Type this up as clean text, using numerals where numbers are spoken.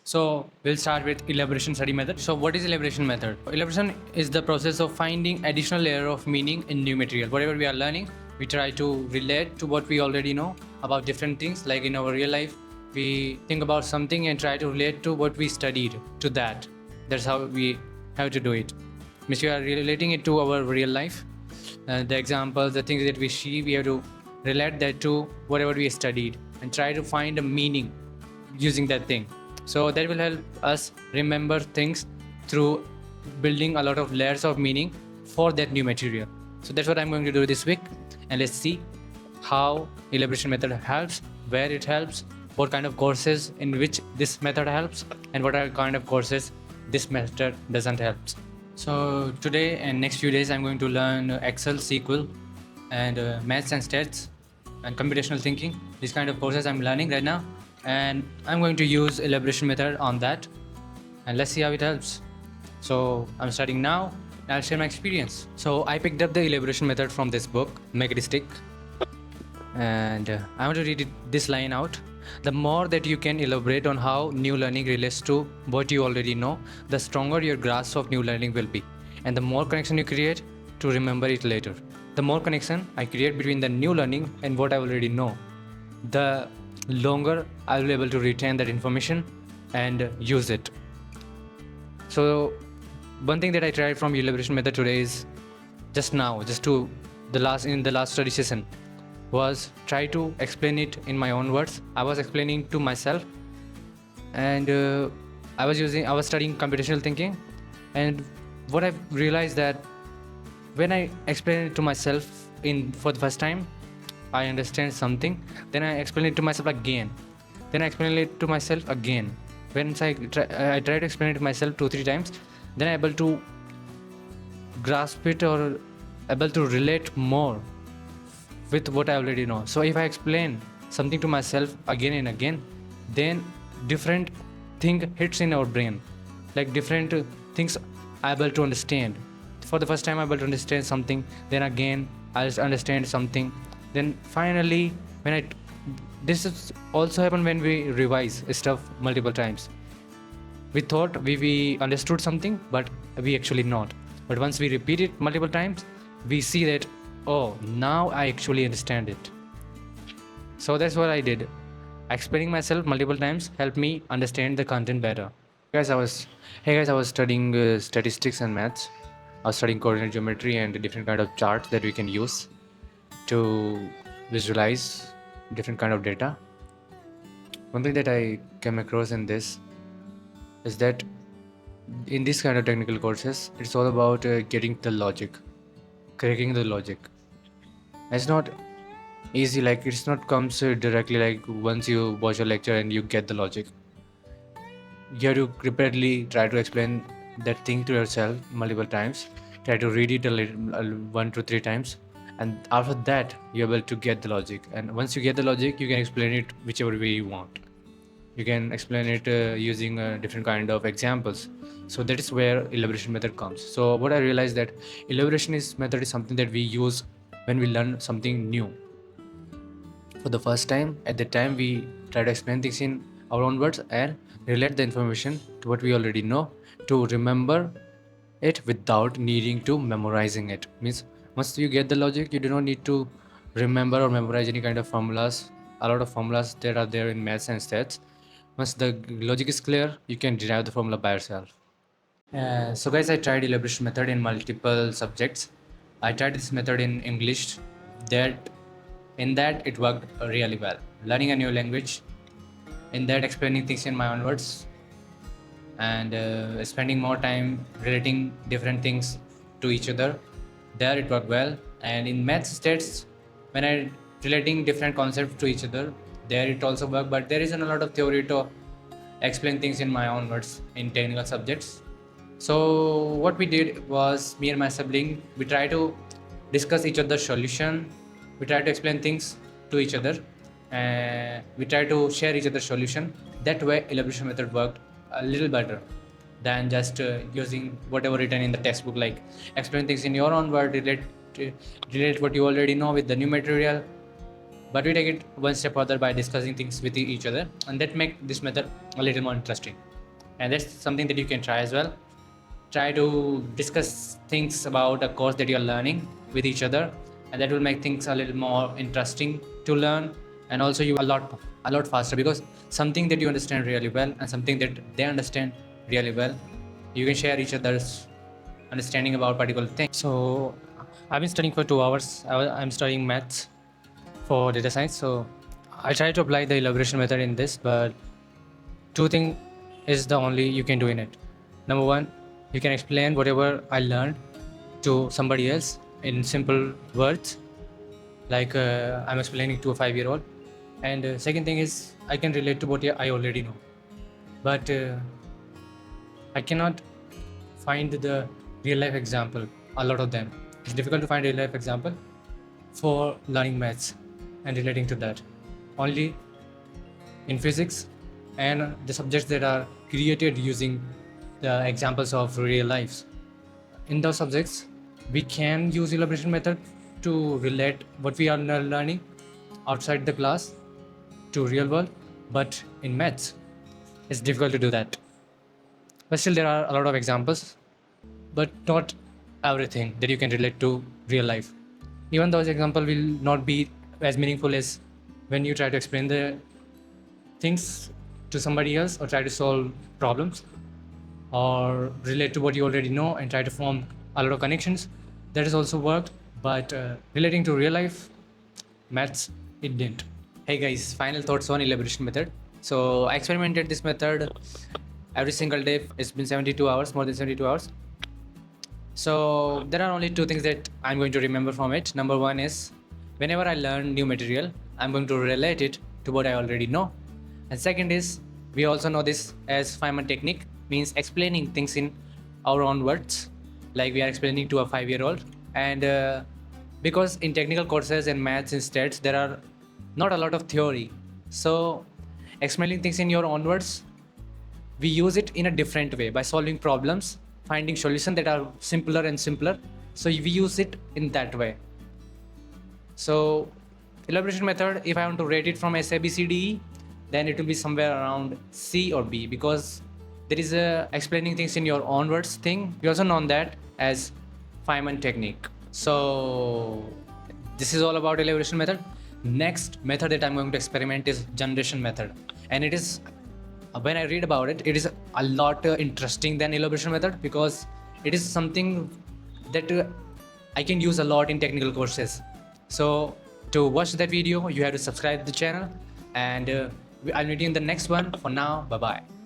So we'll start with elaboration study method. So what is elaboration method? Elaboration is the process of finding additional layer of meaning in new material. Whatever we are learning, we try to relate to what we already know about different things. Like in our real life, we think about something and try to relate to what we studied to that. That's how we have to do it. Means we are relating it to our real life. The examples, the things that we see, we have to relate that to whatever we studied and try to find a meaning using that thing. So that will help us remember things through building a lot of layers of meaning for that new material. So that's what I'm going to do this week, and let's see how elaboration method helps, where it helps, what kind of courses in which this method helps, and what are kind of courses this method doesn't help. So today and next few days I'm going to learn Excel, SQL, and maths and stats and computational thinking. These kind of courses I'm learning right now, and I'm going to use elaboration method on that, and let's see how it helps. So I'm starting now, and I'll share my experience. So I picked up the elaboration method from this book, Make It Stick, and I want to read this line out. The more that you can elaborate on how new learning relates to what you already know, the stronger your grasp of new learning will be, and the more connection you create to remember it later. The more connection I create between the new learning and what I already know, the longer I will be able to retain that information and use it. So one thing that I tried from elaboration method today is in the last study session was try to explain it in my own words. I was explaining to myself, and I was studying computational thinking, and what I realized that when I explain it to myself for the first time, I understand something, then I explain it to myself again, then I explain it to myself again. Once I try to explain it to myself 2-3 times, then I'm able to grasp it or able to relate more with what I already know. So if I explain something to myself again and again, then different thing hits in our brain, like different things I'm able to understand. For the first time I'm able to understand something, then again I'll understand something, then finally this is also happen when we revise stuff multiple times. We thought we understood something, but we actually not. But once we repeat it multiple times, we see that, oh, now I actually understand it. So that's what I did. Explaining myself multiple times helped me understand the content better. Hey guys, I was studying statistics and maths. I was studying coordinate geometry and different kind of charts that we can use to visualize different kind of data. One thing that I came across in this is that in this kind of technical courses, it's all about getting the logic, cracking the logic. It's not easy, like it's not comes directly like once you watch a lecture and you get the logic. You have to repeatedly try to explain that thing to yourself multiple times, try to read it 1 to 3 times, and after that you're able to get the logic. And once you get the logic, you can explain it whichever way you want. You can explain it using different kind of examples. So that is where elaboration method comes. So what I realized that elaboration method is something that we use when we learn something new for the first time. At the time we try to explain things in our own words and relate the information to what we already know to remember it without needing to memorizing it. Means once you get the logic, you do not need to remember or memorize any kind of formulas. A lot of formulas that are there in maths and stats. Once the logic is clear, you can derive the formula by yourself. So guys, I tried elaboration method in multiple subjects. I tried this method in English. In that it worked really well. Learning a new language, in that explaining things in my own words, and spending more time relating different things to each other. There it worked well. And in maths stats, when I relating different concepts to each other, there it also worked. But there isn't a lot of theory to explain things in my own words in technical subjects. So what we did was, me and my sibling, we try to discuss each other's solution. We try to explain things to each other, and we try to share each other's solution. That way, elaboration method worked a little better than just using whatever written in the textbook. Like explain things in your own word, relate what you already know with the new material. But we take it one step further by discussing things with each other, and that make this method a little more interesting. and that's something that you can try as well. Try to discuss things about a course that you're learning with each other, and that will make things a little more interesting to learn, and also you a lot faster, because something that you understand really well and something that they understand really well, you can share each other's understanding about particular things. So I've been studying for 2 hours. I'm studying maths for data science, so I try to apply the elaboration method in this, but two things is the only you can do in it. Number one, you can explain whatever I learned to somebody else in simple words, like I'm explaining to a 5-year-old. And second thing is I can relate to what I already know, but I cannot find the real life example. A lot of them, it's difficult to find real life example for learning maths and relating to that. Only in physics and the subjects that are created using the examples of real lives. In those subjects, we can use elaboration method to relate what we are learning outside the class to real world, but in maths, it's difficult to do that. But still, there are a lot of examples, but not everything that you can relate to real life. Even those examples will not be as meaningful as when you try to explain the things to somebody else, or try to solve problems, or relate to what you already know and try to form a lot of connections. That has also worked, but relating to real life maths, it didn't. Hey guys, final thoughts on elaboration method. So I experimented this method every single day. It's been 72 hours, more than 72 hours. So there are only two things that I'm going to remember from it. Number one is whenever I learn new material, I'm going to relate it to what I already know. And second is, we also know this as Feynman technique, means explaining things in our own words, like we are explaining to a 5-year-old. And because in technical courses and maths instead, there are not a lot of theory. So explaining things in your own words, we use it in a different way by solving problems, finding solutions that are simpler and simpler. So we use it in that way. So elaboration method, if I want to rate it from SA, B, C, D, E, then it will be somewhere around C or B, because there is a explaining things in your own words thing. We also know that as Feynman technique. So this is all about elaboration method. Next method that I'm going to experiment is generation method, and it is, when I read about it, it is a lot interesting than elaboration method, because it is something that I can use a lot in technical courses. So to watch that video, you have to subscribe to the channel, and I'll meet you in the next one. For now, bye bye.